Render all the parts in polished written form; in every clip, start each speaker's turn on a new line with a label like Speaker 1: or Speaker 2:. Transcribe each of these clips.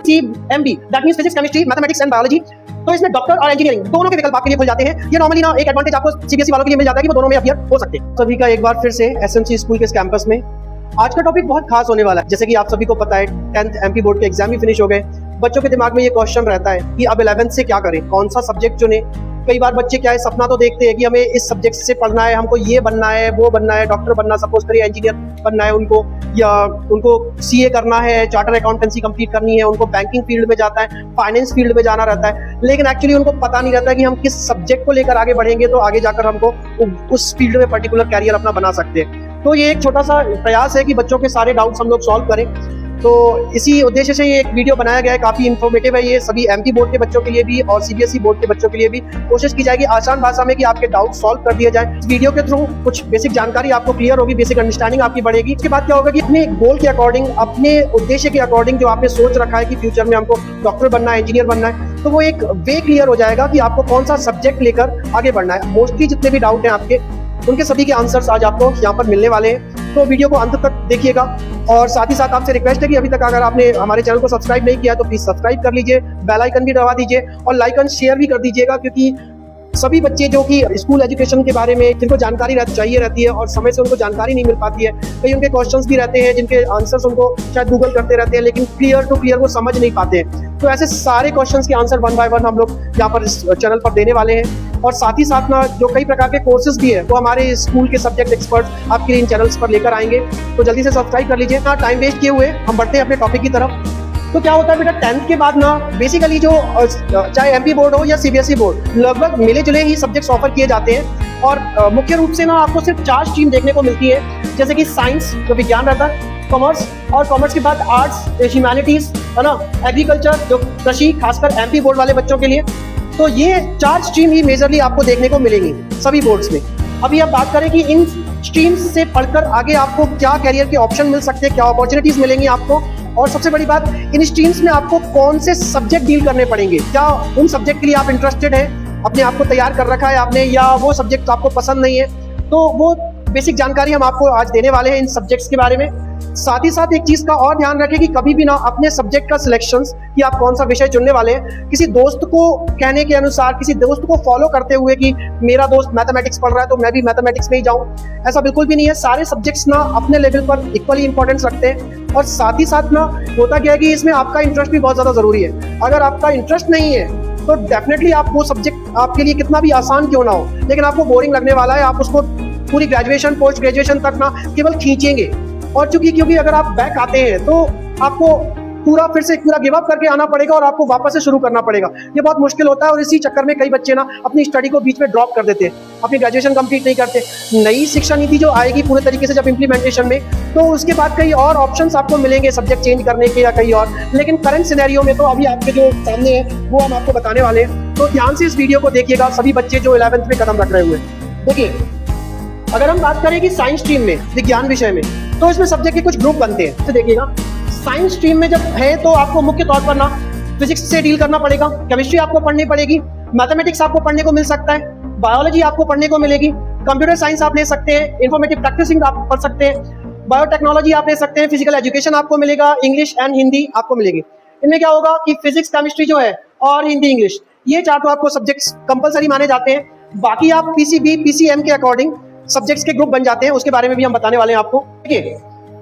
Speaker 1: PCMB, that means physics, chemistry, mathematics and biology. तो इसमें doctor और इंजीनियरिंग दोनों के विकल्प आपके लिए खुल जाते हैं। ये नॉर्मली ना एक एडवांटेज आपको सीबीएसई वालों के लिए मिल जाता है कि वो दोनों में अपीयर हो सकते हैं। सभी का एक बार फिर से एसएमसी स्कूल के इस कैंपस में आज का टॉपिक बहुत खास होने वाला है। जैसे कि आप सभी को पता है 10th एमपी बोर्ड के एग्जाम भी फिनिश हो गए। बच्चों के दिमाग में ये क्वेश्चन रहता है कि अब 11th से क्या करें, कौन सा सब्जेक्ट चुने। कई बार बच्चे क्या है, सपना तो देखते हैं कि हमें इस सब्जेक्ट से पढ़ना है, हमको ये बनना है, वो बनना है, डॉक्टर बनना, सपोज करिए इंजीनियर बनना है उनको, या उनको सीए करना है, चार्टर अकाउंटेंसी कंप्लीट करनी है, उनको बैंकिंग फील्ड में जाता है, फाइनेंस फील्ड में जाना रहता है। लेकिन एक्चुअली उनको पता नहीं रहता कि हम किस सब्जेक्ट को लेकर आगे बढ़ेंगे तो आगे जाकर हमको उस फील्ड में पर्टिकुलर कैरियर अपना बना सकते हैं। तो ये एक छोटा सा प्रयास है कि बच्चों के सारे डाउट्स हम लोग सॉल्व करें। तो इसी उद्देश्य से ये एक वीडियो बनाया गया है, काफी इन्फॉर्मेटिव है ये सभी एमपी बोर्ड के बच्चों के लिए भी और सीबीएसई बोर्ड के बच्चों के लिए भी। कोशिश की जाएगी आसान भाषा में कि आपके डाउट सॉल्व कर दिए जाए। इस वीडियो के थ्रू कुछ बेसिक जानकारी आपको क्लियर होगी, बेसिक अंडरस्टैंडिंग आपकी बढ़ेगी। इसके बाद क्या होगा कि अपने गोल के अकॉर्डिंग, अपने उद्देश्य के अकॉर्डिंग जो आपने सोच रखा है कि फ्यूचर में हमको डॉक्टर बनना है, इंजीनियर बनना है, तो वो एक वे क्लियर हो जाएगा कि आपको कौन सा सब्जेक्ट लेकर आगे बढ़ना है। मोस्टली जितने भी डाउट हैं आपके, उनके सभी के आंसर्स आज आपको यहाँ पर मिलने वाले हैं। तो वीडियो को अंत तक देखिएगा और साथ ही साथ आपसे रिक्वेस्ट है कि अभी तक अगर आपने हमारे चैनल को सब्सक्राइब नहीं किया तो प्लीज सब्सक्राइब कर लीजिए, बेल आइकन भी दबा दीजिए और लाइक एंड शेयर भी कर दीजिएगा, क्योंकि सभी बच्चे जो कि स्कूल एजुकेशन के बारे में जिनको जानकारी चाहिए रहती है और समय से उनको जानकारी नहीं मिल पाती है, कई उनके क्वेश्चंस भी रहते हैं जिनके आंसर्स उनको शायद गूगल करते रहते हैं लेकिन क्लियर टू क्लियर वो समझ नहीं पाते हैं। तो ऐसे सारे क्वेश्चंस के आंसर वन बाय वन हम लोग यहाँ पर इस चैनल पर देने वाले हैं। और साथ ही साथ ना जो कई प्रकार के कोर्सेज भी है वो हमारे स्कूल के सब्जेक्ट एक्सपर्ट आपके लिए इन चैनल्स पर लेकर आएंगे। तो जल्दी से सब्सक्राइब कर लीजिए। टाइम वेस्ट किए हुए हम बढ़ते हैं अपने टॉपिक की तरफ। तो क्या होता है बेटा, 10th के बाद ना बेसिकली जो चाहे एमपी बोर्ड हो या सीबीएसई बोर्ड, लगभग मिले जुले ही सब्जेक्ट्स ऑफर किए जाते हैं। और मुख्य रूप से ना आपको सिर्फ 4 स्ट्रीम देखने को मिलती है, जैसे कि साइंस जो विज्ञान रहता है, कॉमर्स, और कॉमर्स के बाद आर्ट्स, ह्यूमैनिटीज, है ना, एग्रीकल्चर जो कृषि, खासकर एमपी बोर्ड वाले बच्चों के लिए। तो ये 4 स्ट्रीम ही मेजरली आपको देखने को मिलेंगी सभी बोर्ड्स में। अभी आप बात करें कि इन स्ट्रीम्स से पढ़कर आगे आपको क्या कैरियर के ऑप्शन मिल सकते हैं, क्या अपॉर्चुनिटीज मिलेंगी आपको, और सबसे बड़ी बात, इन स्ट्रीम्स में आपको कौन से सब्जेक्ट डील करने पड़ेंगे, क्या उन सब्जेक्ट के लिए आप इंटरेस्टेड हैं, अपने आप को तैयार कर रखा है आपने, या वो सब्जेक्ट आपको पसंद नहीं है। तो वो बेसिक जानकारी हम आपको आज देने वाले हैं इन सब्जेक्ट्स के बारे में। साथ ही साथ एक चीज का और ध्यान रखें कि कभी भी ना अपने सब्जेक्ट का सिलेक्शंस कि आप कौन सा विषय चुनने वाले हैं किसी दोस्त को कहने के अनुसार, किसी दोस्त को फॉलो करते हुए कि मेरा दोस्त मैथमेटिक्स पढ़ रहा है तो मैं भी मैथमेटिक्स में ही जाऊं, ऐसा बिल्कुल भी नहीं है। सारे सब्जेक्ट्स ना अपने लेवल पर इक्वली इंपॉर्टेंस रखते हैं। और साथ ही साथ ना होता क्या है कि इसमें आपका इंटरेस्ट भी बहुत ज्यादा जरूरी है। अगर आपका इंटरेस्ट नहीं है तो डेफिनेटली आप वो सब्जेक्ट आपके लिए कितना भी आसान क्यों ना हो, लेकिन आपको बोरिंग लगने वाला है। आप उसको पूरी ग्रेजुएशन, पोस्ट ग्रेजुएशन तक ना केवल खींचेंगे। और क्योंकि अगर आप बैक आते हैं तो आपको फिर से पूरा गिव अप करके आना पड़ेगा और आपको वापस से शुरू करना पड़ेगा। ये बहुत मुश्किल होता है और इसी चक्कर में कई बच्चे ना अपनी स्टडी को बीच में ड्रॉप कर देते हैं, अपनी ग्रेजुएशन कंप्लीट नहीं करते। नई शिक्षा नीति जो आएगी पूरे तरीके से जब इम्प्लीमेंटेशन में, तो उसके बाद कई और ऑप्शंस आपको मिलेंगे सब्जेक्ट चेंज करने के या कई और। लेकिन करंट सिनेरियो में तो अभी आपके जो सामने है वो हम आपको बताने वाले हैं। तो ध्यान से इस वीडियो को देखिएगा सभी बच्चे जो 11th में कदम रख रहे हुए। देखिए, अगर हम बात करें कि साइंस स्ट्रीम में, विज्ञान विषय में, तो इसमें सब्जेक्ट के कुछ ग्रुप बनते हैं। तो देखिएगा, साइंस स्ट्रीम में जब है तो आपको मुख्य तौर पर ना फिजिक्स से डील करना पड़ेगा, केमिस्ट्री आपको पढ़नी पड़ेगी, मैथमेटिक्स आपको पढ़ने को मिल सकता है, बायोलॉजी आपको पढ़ने को मिलेगी, कंप्यूटर साइंस आप ले सकते हैं, इंफॉर्मेटिव प्रैक्टिसिंग आप पढ़ सकते हैं, बायोटेक्नोलॉजी आप ले सकते हैं, फिजिकल एजुकेशन आपको मिलेगा, इंग्लिश एंड हिंदी आपको मिलेगी। इनमें क्या होगा कि फिजिक्स, केमिस्ट्री जो है और हिंदी, इंग्लिश, ये 4 तो आपको सब्जेक्ट्स कंपलसरी माने जाते हैं। बाकी आप पीसीबी, पीसीएम के अकॉर्डिंग सब्जेक्ट्स के ग्रुप बन जाते हैं, उसके बारे में भी हम बताने वाले हैं आपको। देखिए,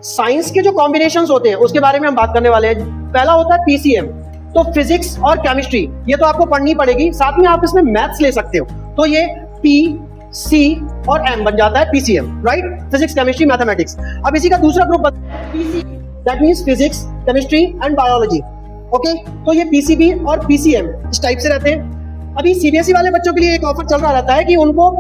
Speaker 1: साइंस के जो कॉम्बिनेशंस होते हैं उसके बारे में हम बात करने वाले हैं। पहला होता है पीसीएम, तो फिजिक्स और केमिस्ट्री, ये तो आपको पढ़नी पड़ेगी, साथ में आप इसमें मैथ्स ले सकते हो। तो ये पी, सी और एम बन जाता है PCM, right, physics, chemistry, mathematics. अब इसी का दूसरा ग्रुप बनता है PC, that means physics, chemistry and biology. Okay, तो ये पीसीबी और पीसीएम इस टाइप से रहते हैं। अभी सीबीएसई वाले बच्चों के लिए एक ऑफर चल रहा रहता है कि उनको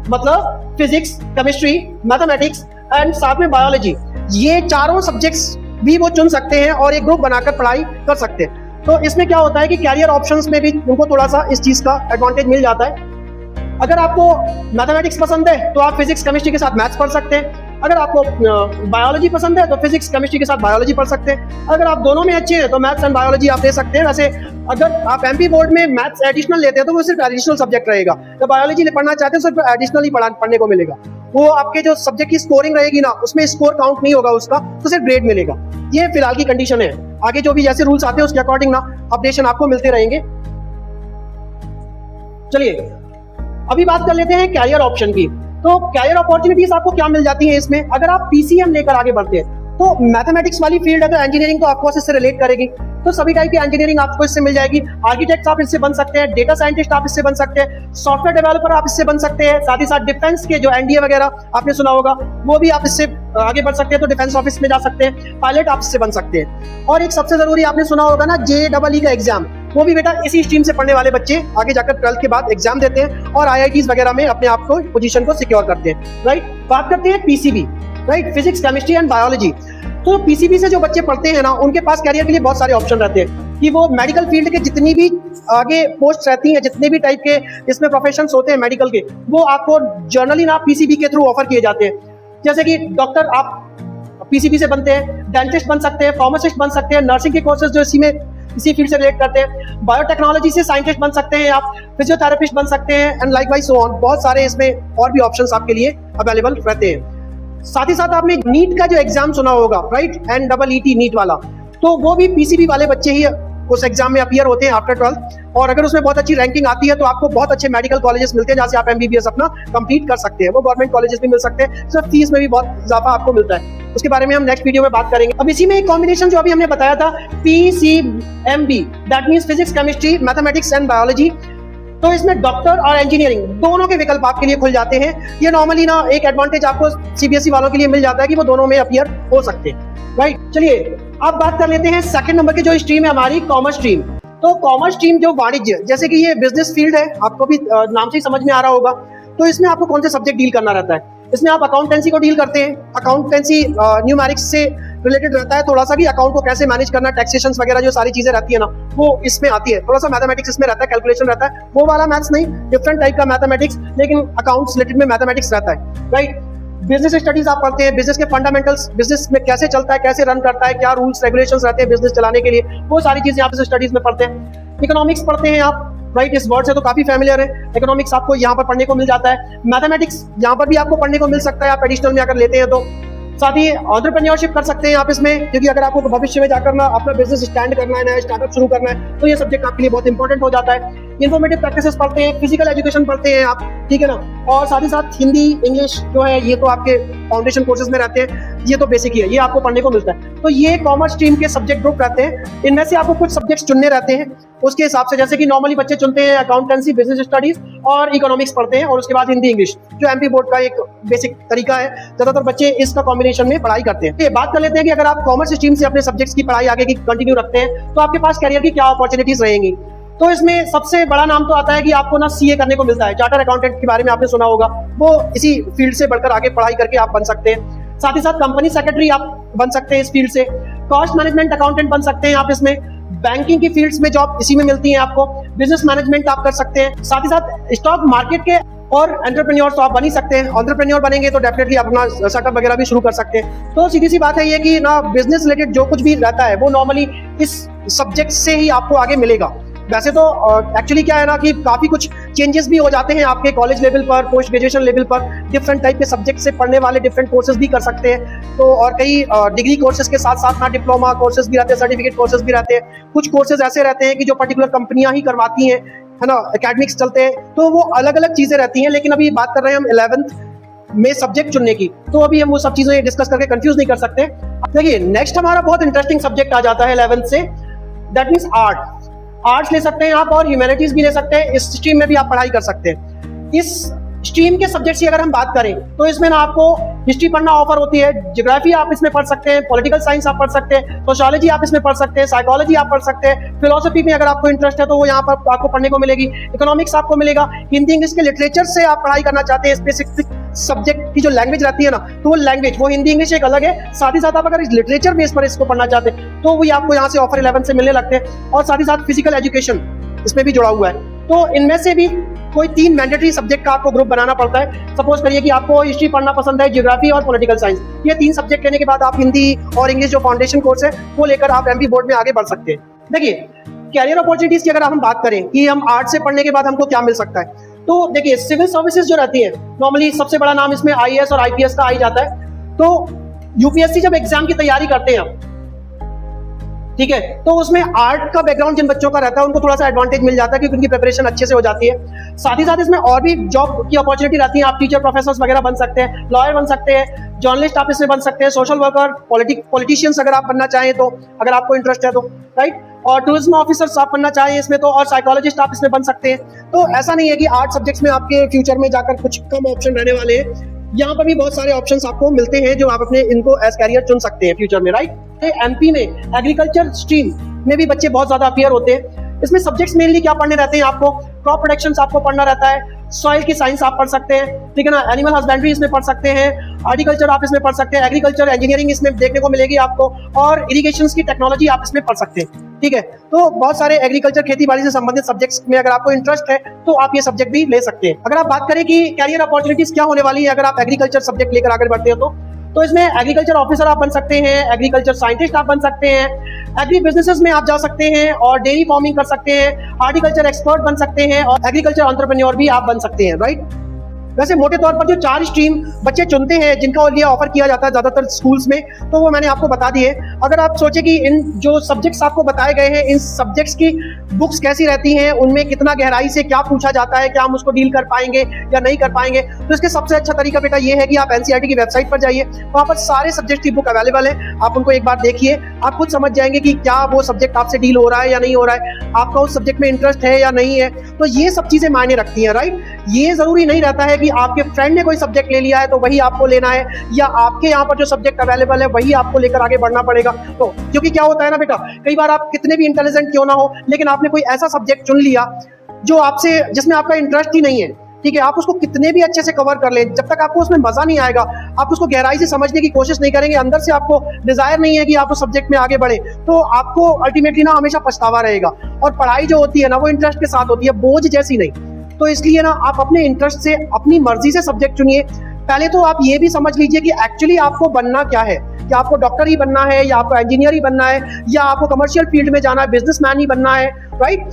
Speaker 1: मतलब फिजिक्स, केमिस्ट्री, मैथमेटिक्स एंड साथ में बायोलॉजी, ये चारों सब्जेक्ट्स भी वो चुन सकते हैं और एक ग्रुप बनाकर पढ़ाई कर सकते हैं। तो इसमें क्या होता है कि कैरियर ऑप्शंस में भी उनको थोड़ा सा इस चीज का एडवांटेज मिल जाता है। अगर आपको मैथमेटिक्स पसंद है तो आप फिजिक्स, केमिस्ट्री के साथ मैथ्स पढ़ सकते हैं। अगर आपको बायोलॉजी पसंद है तो फिजिक्स, केमिस्ट्री के साथ बायोलॉजी पढ़ सकते हैं। अगर आप दोनों में अच्छे हैं तो मैथ्स एंड बायोलॉजी आप ले सकते हैं। वैसे अगर आप एमपी बोर्ड में मैथ्स एडिशनल लेते हैं तो वो सिर्फ एडिशनल सब्जेक्ट रहेगा। तो बायोलॉजी पढ़ना चाहते हैं सिर्फ एडिशनल ही पढ़ने को मिलेगा। वो आपके जो सब्जेक्ट की स्कोरिंग रहेगी ना, उसमें स्कोर काउंट नहीं होगा उसका, तो सिर्फ ग्रेड मिलेगा। ये फिलहाल की कंडीशन है। आगे जो भी जैसे रूल्स आते हैं उसके अकॉर्डिंग ना अपडेशन आपको मिलते रहेंगे। चलिए अभी बात कर लेते हैं कैरियर ऑप्शन की। तो कैरियर अपॉर्चुनिटीज आपको क्या मिल जाती है इसमें, अगर आप पीसीएम लेकर आगे बढ़ते हैं तो मैथमेटिक्स वाली फील्ड अगर इंजीनियरिंग तो आपको इससे रिलेट करेगी, तो सभी टाइप की इंजीनियरिंग आपको इससे मिल जाएगी। आर्किटेक्ट आप इससे बन सकते हैं, डेटा साइंटिस्ट आप इससे बन सकते हैं, सॉफ्टवेयर डेवलपर आप इससे बन सकते हैं, साथ ही साथ डिफेंस के जो एनडीए वगैरह आपने सुना होगा वो भी आप इससे आगे बढ़ सकते हैं, तो डिफेंस ऑफिस में जा सकते हैं, पायलट आप इससे बन सकते हैं। और एक सबसे जरूरी आपने सुना होगा ना JEE का एग्जाम, वो भी बेटा इसी स्ट्रीम से पढ़ने वाले बच्चे आगे जाकर 12th के बाद एग्जाम देते हैं और IITs वगैरह में अपने आप को पोजीशन को सिक्योर करते हैं, राइट। बात करते हैं PCB, right, physics chemistry and biology. तो पीसीबी से जो बच्चे पढ़ते हैं ना, उनके पास कैरियर के लिए बहुत सारे ऑप्शन रहते हैं कि वो मेडिकल फील्ड के जितनी भी आगे पोस्ट रहती हैं, जितने भी टाइप के इसमें प्रोफेशंस होते हैं मेडिकल के, वो आपको जर्नली ना पीसीबी के थ्रू ऑफर किए जाते हैं। जैसे कि डॉक्टर आप पीसीबी से बनते हैं, डेंटिस्ट बन सकते हैं, फार्मासिस्ट बन सकते हैं, नर्सिंग के कोर्सेज जो इसी फील्ड से रिलेट करते हैं, बायोटेक्नोलॉजी से साइंटिस्ट बन सकते हैं आप, फिजियोथेरेपिस्ट बन सकते हैं, एंड लाइकवाइज सो ऑन। बहुत सारे इसमें और भी ऑप्शंस आपके लिए अवेलेबल रहते हैं। साथ ही साथ आपने नीट का जो एग्जाम सुना होगा, राइट, NEET नीट वाला, तो वो भी पीसीबी वाले बच्चे ही उस एग्जाम में अपीयर होते हैं आफ्टर 12th। और अगर उसमें बहुत अच्छी रैंकिंग आती है तो आपको बहुत अच्छे मेडिकल कॉलेजेस मिलते हैं जहाँ से आप MBBS अपना कंप्लीट कर सकते हैं। वो गवर्नमेंट कॉलेजेस भी मिल सकते हैं, सिर्फ फीस में भी बहुत इजाफा आपको मिलता है। उसके बारे में हम नेक्स्ट वीडियो में बात करेंगे। अब इसी में एक कॉम्बिनेशन जो अभी हमने बताया था PCMB, that means physics chemistry mathematics and biology, तो इसमें डॉक्टर और इंजीनियरिंग दोनों के विकल्प आपके लिए खुल जाते हैं। ये नॉर्मली ना एक एडवांटेज आपको CBSE वालों के लिए मिल जाता है कि वो दोनों में अपीयर हो सकते हैं, राइट। चलिए अब बात कर लेते हैं सेकंड नंबर की जो स्ट्रीम है हमारी, कॉमर्स स्ट्रीम। तो कॉमर्स स्ट्रीम जो वाणिज्य, जैसे कि ये बिजनेस फील्ड है, आपको भी नाम से ही समझ में आ रहा होगा। तो इसमें आपको कौन से सब्जेक्ट डील करना रहता है, इसमें आप अकाउंटेंसी को डील करते हैं। अकाउंटेंसी न्यूमेरिक्स से रिलेटेड रहता है थोड़ा सा, कि अकाउंट को कैसे मैनेज करना, टैक्सेशन वगैरह जो सारी चीजें रहती है ना, वो इसमें आती है। थोड़ा सा मैथमेटिक्स इसमें रहता है, कैलकुलेशन रहता है, वो वाला मैथ्स नहीं, डिफरेंट टाइप का मैथमेटिक्स, लेकिन अकाउंट्स रिलेटेड में मैथमेटिक्स रहता है, राइट। बिजनेस स्टडीज आप पढ़ते हैं, बिजनेस के फंडामेंटल्स, बिजनेस में कैसे चलता है, कैसे रन करता है, क्या रूल्स रेगुलेशंस रहते हैं बिजनेस चलाने के लिए, वो सारी चीजें आप इस स्टडीज में पढ़ते हैं। इकोनॉमिक्स पढ़ते हैं आप, राइट, इस वर्ड से तो काफी फैमिलियर है। इकोनॉमिक्स आपको यहाँ पर पढ़ने को मिल जाता है। मैथमेटिक्स यहाँ पर भी आपको पढ़ने को मिल सकता है, आप एडिशनल में अगर लेते हैं तो। साथ ही एंटरप्रेन्योरशिप कर सकते हैं आप इसमें, क्योंकि अगर आपको भविष्य में जाकर ना अपना बिजनेस स्टैंड करना है, नया स्टार्टअप शुरू करना है, तो ये सब्जेक्ट आपके लिए बहुत इंपॉर्टेंट हो जाता है। इन्फॉर्मेटिव प्रैक्टिसेस पढ़ते हैं, फिजिकल एजुकेशन पढ़ते हैं आप, ठीक है ना। और साथ ही साथ हिंदी इंग्लिश जो है ये तो आपके फाउंडेशन कोर्सेज में रहते हैं, ये तो बेसिक ही है, ये आपको पढ़ने को मिलता है। तो ये कॉमर्स स्ट्रीम के सब्जेक्ट ग्रुप रहते हैं। इनमें से आपको कुछ सब्जेक्ट्स चुनने रहते हैं उसके हिसाब से, जैसे कि नॉर्मली बच्चे चुनते हैं अकाउंटेंसी, बिजनेस स्टडीज और इकोनॉमिक्स पढ़ते हैं, और उसके बाद हिंदी इंग्लिश, जो MP बोर्ड का एक बेसिक तरीका है। ज्यादातर बच्चे इसका कॉम्बिनेशन में पढ़ाई करते हैं। बात कर लेते हैं कि अगर आप कॉमर्स स्ट्रीम से अपने सब्जेक्ट्स की पढ़ाई आगे की कंटिन्यू रखते हैं तो आपके पास करियर की क्या अपॉर्चुनिटीज रहेंगी। तो इसमें सबसे बड़ा नाम तो आता है कि आपको ना CA करने को मिलता है, चार्टर अकाउंटेंट के बारे में आपने सुना होगा, वो इसी फील्ड से बढ़कर आगे पढ़ाई करके आप बन सकते हैं। साथ ही साथ कंपनी सेक्रेटरी आप बन सकते हैं इस फील्ड से, कॉस्ट मैनेजमेंट अकाउंटेंट बन सकते हैं आप इसमें, बैंकिंग की फील्ड्स में जॉब इसी में मिलती है आपको, बिजनेस मैनेजमेंट आप कर सकते हैं। साथ ही साथ स्टॉक मार्केट के और एंटरप्रेन्योर तो आप बन ही सकते हैं। एंटरप्रेन्योर बनेंगे तो डेफिनेटली अपना सेटअप वगैरह भी शुरू कर सकते हैं। तो सीधी सी बात है ये कि ना बिजनेस रिलेटेड जो कुछ भी रहता है वो नॉर्मली इस सब्जेक्ट से ही आपको आगे मिलेगा। वैसे तो एक्चुअली क्या है ना कि काफी कुछ चेंजेस भी हो जाते हैं आपके कॉलेज लेवल पर, पोस्ट ग्रेजुएशन लेवल पर, डिफरेंट टाइप के सब्जेक्ट से पढ़ने वाले डिफरेंट कोर्सेज भी कर सकते हैं। तो और कई डिग्री कोर्सेज के साथ साथ ना डिप्लोमा कोर्सेज भी रहते हैं, सर्टिफिकेट कोर्सेज भी रहते हैं। कुछ कोर्सेज ऐसे रहते हैं कि जो पर्टिकुलर कंपनियां ही करवाती हैं, है ना, एकेडमिक्स चलते हैं, तो वो अलग अलग चीजें रहती हैं। लेकिन अभी बात कर रहे हैं हम 11th में सब्जेक्ट चुनने की, तो अभी हम वो सब चीजें डिस्कस करके कंफ्यूज नहीं कर सकते। देखिए नेक्स्ट हमारा बहुत इंटरेस्टिंग सब्जेक्ट आ जाता है 11th से, दैट मीन्स आर्ट्स ले सकते हैं आप और ह्यूमैनिटीज भी ले सकते हैं। इस स्ट्रीम में भी आप पढ़ाई कर सकते हैं। इस स्ट्रीम के सब्जेक्ट्स की अगर हम बात करें तो इसमें ना आपको हिस्ट्री पढ़ना ऑफर होती है, ज्योग्राफी आप इसमें पढ़ सकते हैं, पॉलिटिकल साइंस आप पढ़ सकते हैं, सोशियोलॉजी आप इसमें पढ़ सकते हैं, साइकोलॉजी आप पढ़ सकते हैं, फिलोसफी में अगर आपको इंटरेस्ट है तो वो यहाँ पर आपको पढ़ने को मिलेगी, इकोनॉमिक्स आपको मिलेगा, हिंदी इंग्लिश के लिटरेचर से आप पढ़ाई करना चाहते हैं, स्पेसिफिक सब्जेक्ट की जो लैंग्वेज रहती है ना, तो वो लैंग्वेज, वो हिंदी इंग्लिश एक अलग है। साथ ही साथ आप अगर इस लिटरेचर बेस पर इसको पढ़ना चाहते हैं तो वही आपको यहाँ से ऑफर 11 से मिलने लगते हैं। और साथ ही साथ फिजिकल एजुकेशन इसमें भी जुड़ा हुआ है। तो इनमें से भी कोई 3 मैंडेटरी सब्जेक्ट का आपको ग्रुप बनाना पड़ता है। सपोज करिए कि आपको हिस्ट्री पढ़ना पसंद है, ज्योग्राफी और पॉलिटिकल साइंस, ये 3 सब्जेक्ट लेने के बाद आप हिंदी और इंग्लिश जो फाउंडेशन कोर्स है वो लेकर आप MP बोर्ड में आगे बढ़ सकते हैं। देखिए कैरियर अपॉर्चुनिटीज की अगर हम बात करें कि हम आर्ट्स से पढ़ने के बाद हमको क्या मिल सकता है, तो देखिए सिविल सर्विसेज जो रहती है, नॉर्मली सबसे बड़ा नाम इसमें IAS और IPS का आ ही जाता है। तो यूपीएससी जब एग्जाम की तैयारी करते हैं आप, ठीक है, तो उसमें आर्ट का बैकग्राउंड जिन बच्चों का रहता है उनको थोड़ा सा एडवांटेज मिल जाता है क्योंकि उनकी प्रिपरेशन अच्छे से हो जाती है। साथ ही साथ इसमें और भी जॉब की अपॉर्चुनिटी रहती है। आप टीचर, प्रोफेसर वगैरह बन सकते हैं, लॉयर बन सकते हैं, जर्नलिस्ट आप इसमें बन सकते हैं, सोशल वर्कर, पॉलिटिशियंस अगर आप बनना चाहें तो, अगर आपको इंटरेस्ट है तो, राइट। और टूरिज्म ऑफिसर्स आप बनना चाहें इसमें तो, और साइकोलॉजिस्ट आप इसमें बन सकते हैं। तो ऐसा नहीं है कि आर्ट सब्जेक्ट्स में आपके फ्यूचर में जाकर कुछ कम ऑप्शन रहने वाले हैं। यहाँ पर भी बहुत सारे ऑप्शंस आपको मिलते हैं जो आप अपने इनको एज कैरियर चुन सकते हैं फ्यूचर में, राइट। एमपी में एग्रीकल्चर स्ट्रीम में भी बच्चे बहुत ज्यादा अपीयर होते हैं। इसमें सब्जेक्ट्स मेनली क्या पढ़ने रहते हैं आपको, क्रॉप प्रोडक्शन आपको पढ़ना रहता है, सॉइल की साइंस आप पढ़ सकते हैं, ठीक है ना, एनिमल हस्बेंड्री इसमें पढ़ सकते हैं, हॉर्टिकल्चर आप इसमें पढ़ सकते हैं, एग्रीकल्चर इंजीनियरिंग इसमें देखने को मिलेगी आपको, और इरिगेशन की टेक्नोलॉजी आप इसमें पढ़ सकते हैं, ठीक है। तो बहुत सारे एग्रीकल्चर, खेती बाड़ी से संबंधित सब्जेक्ट्स में अगर आपको इंटरेस्ट है तो आप ये सब्जेक्ट भी ले सकते हैं। अगर आप बात करें कि कैरियर अपॉर्चुनिटीज क्या होने वाली है अगर आप एग्रीकल्चर सब्जेक्ट लेकर आगे बढ़ते हो तो इसमें एग्रीकल्चर ऑफिसर आप बन सकते हैं, एग्रीकल्चर साइंटिस्ट आप बन सकते हैं, एग्री बिजनेसेस में आप जा सकते हैं और डेयरी फार्मिंग कर सकते हैं, हार्टिकल्चर एक्सपर्ट बन सकते हैं और एग्रीकल्चर एंटरप्रेन्योर भी आप बन सकते हैं, राइट। वैसे मोटे तौर पर जो 4 स्ट्रीम बच्चे चुनते हैं जिनका लिए ऑफर किया जाता है ज्यादातर स्कूल्स में, तो वो मैंने आपको बता दिए। अगर आप सोचे कि इन जो सब्जेक्ट्स आपको बताए गए हैं, इन सब्जेक्ट्स की बुक्स कैसी रहती हैं, उनमें कितना गहराई से क्या पूछा जाता है, क्या हम उसको डील कर पाएंगे या नहीं कर पाएंगे, तो इसके सबसे अच्छा तरीका बेटा ये है कि आप NCERT की वेबसाइट पर जाइए, वहां पर सारे सब्जेक्ट की बुक अवेलेबल है, आप उनको एक बार देखिए, आप खुद समझ जाएंगे कि क्या वो सब्जेक्ट आपसे डील हो रहा है या नहीं हो रहा है, आपका उस सब्जेक्ट में इंटरेस्ट है या नहीं है। तो ये सब चीजें मायने रखती हैं, राइट। ये जरूरी नहीं रहता है कि आपके फ्रेंड ने कोई सब्जेक्ट ले लिया है तो वही आपको लेना है, या आपके यहाँ पर जो सब्जेक्ट अवेलेबल है वही आपको लेकर आगे बढ़ना पड़ेगा। तो क्योंकि क्या होता है ना बेटा, कई बार आप कितने भी इंटेलिजेंट क्यों ना हो, लेकिन आपने कोई ऐसा सब्जेक्ट चुन लिया जो आपसे, जिसमें आपका इंटरेस्ट ही नहीं है, ठीक है, आप उसको कितने भी अच्छे से कवर कर लें, जब तक आपको उसमें मजा नहीं आएगा, आप उसको गहराई से समझने की कोशिश नहीं करेंगे, अंदर से आपको डिजायर नहीं है कि आप उस सब्जेक्ट में आगे बढ़े, तो आपको अल्टीमेटली ना हमेशा पछतावा रहेगा। और पढ़ाई जो होती है ना वो इंटरेस्ट के साथ होती है, बोझ जैसी नहीं। तो इसलिए ना आप अपने इंटरेस्ट से, अपनी मर्जी से सब्जेक्ट चुनिए। पहले तो आप ये भी समझ लीजिए कि एक्चुअली आपको बनना क्या है, क्या आपको डॉक्टर ही बनना है, या आपको इंजीनियर ही बनना है, या आपको कमर्शियल फील्ड में जाना है, बिजनेसमैन ही बनना है, राइट।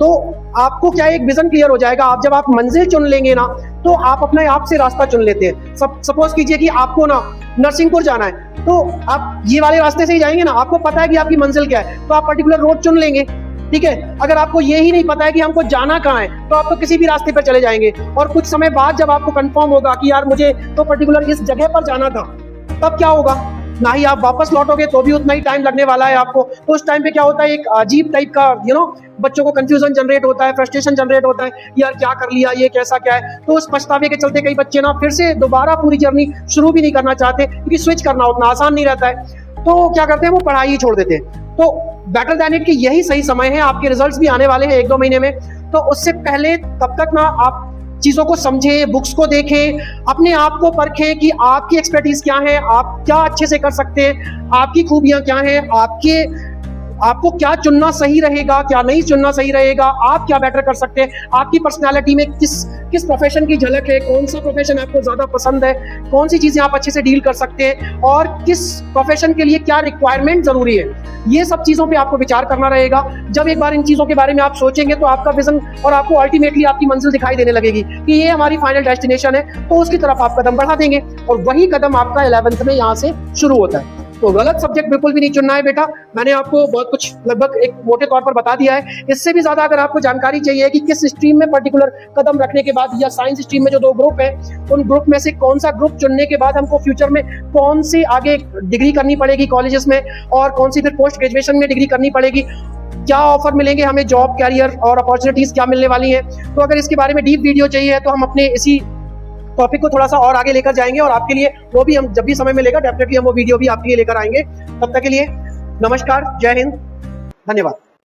Speaker 1: तो आपको क्या एक विजन क्लियर हो जाएगा। आप जब आप मंजिल चुन लेंगे ना तो आप अपने आप से रास्ता चुन लेते हैं। सपोज कीजिए कि आपको ना नरसिंहपुर जाना है, तो आप ये वाले रास्ते से ही जाएंगे ना, आपको पता है कि आपकी मंजिल क्या है, तो आप पर्टिकुलर रोड चुन लेंगे, ठीक है। अगर आपको ये ही नहीं पता है कि हमको जाना कहाँ है तो आप तो किसी भी रास्ते पर चले जाएंगे, और कुछ समय बाद जब आपको कंफर्म होगा कि यार मुझे तो पर्टिकुलर इस जगह पर जाना था, तब क्या होगा, ना ही आप वापस लौटोगे तो भी उतना ही टाइम लगने वाला है आपको। तो उस टाइम पे क्या होता है, एक अजीब टाइप का बच्चों को कंफ्यूजन जनरेट होता है, फ्रस्ट्रेशन जनरेट होता है, यार क्या कर लिया, ये कैसा क्या है। तो उस पछतावे के चलते कई बच्चे ना फिर से दोबारा पूरी जर्नी शुरू भी नहीं करना चाहते, क्योंकि स्विच करना उतना आसान नहीं रहता है। तो क्या करते हैं, वो पढ़ाई ही छोड़ देते हैं। तो बेटर दैन इट कि यही सही समय है, आपके रिजल्ट्स भी आने वाले हैं 1-2 महीने में, तो उससे पहले तब तक ना आप चीजों को समझें, बुक्स को देखें, अपने आप को परखें कि आपकी एक्सपर्टीज क्या है, आप क्या अच्छे से कर सकते हैं, आपकी खूबियां क्या हैं, आपको क्या चुनना सही रहेगा, क्या नहीं चुनना सही रहेगा, आप क्या बेटर कर सकते हैं, आपकी पर्सनालिटी में किस प्रोफेशन की झलक है, कौन सा प्रोफेशन आपको ज्यादा पसंद है, कौन सी चीजें आप अच्छे से डील कर सकते हैं, और किस प्रोफेशन के लिए क्या रिक्वायरमेंट जरूरी है। ये सब चीजों पे आपको विचार करना रहेगा। जब एक बार इन चीजों के बारे में आप सोचेंगे तो आपका विजन और आपको अल्टीमेटली आपकी मंजिल दिखाई देने लगेगी कि ये हमारी फाइनल डेस्टिनेशन है, तो उसकी तरफ आप कदम बढ़ा देंगे, और वही कदम आपका 11th में यहाँ से शुरू होता है। तो गलत सब्जेक्ट बिल्कुल भी नहीं चुनना है बेटा। मैंने आपको बहुत कुछ लगभग एक मोटे तौर पर बता दिया है। इससे भी ज्यादा अगर आपको जानकारी चाहिए कि किस स्ट्रीम में पर्टिकुलर कदम रखने के बाद, या साइंस स्ट्रीम में जो 2 ग्रुप है, उन ग्रुप में से कौन सा ग्रुप चुनने के बाद हमको फ्यूचर में कौन सी आगे डिग्री करनी पड़ेगी कॉलेजेस में, और कौन सी फिर पोस्ट ग्रेजुएशन में डिग्री करनी पड़ेगी, क्या ऑफर मिलेंगे हमें, जॉब, कैरियर और अपॉर्चुनिटीज क्या मिलने वाली हैं, तो अगर इसके बारे में डीप वीडियो चाहिए तो हम अपने इसी टॉपिक को थोड़ा सा और आगे लेकर जाएंगे, और आपके लिए वो भी हम जब भी समय मिलेगा डेफिनेटली हम वो वीडियो भी आपके लिए लेकर आएंगे। तब तक के लिए नमस्कार, जय हिंद, धन्यवाद।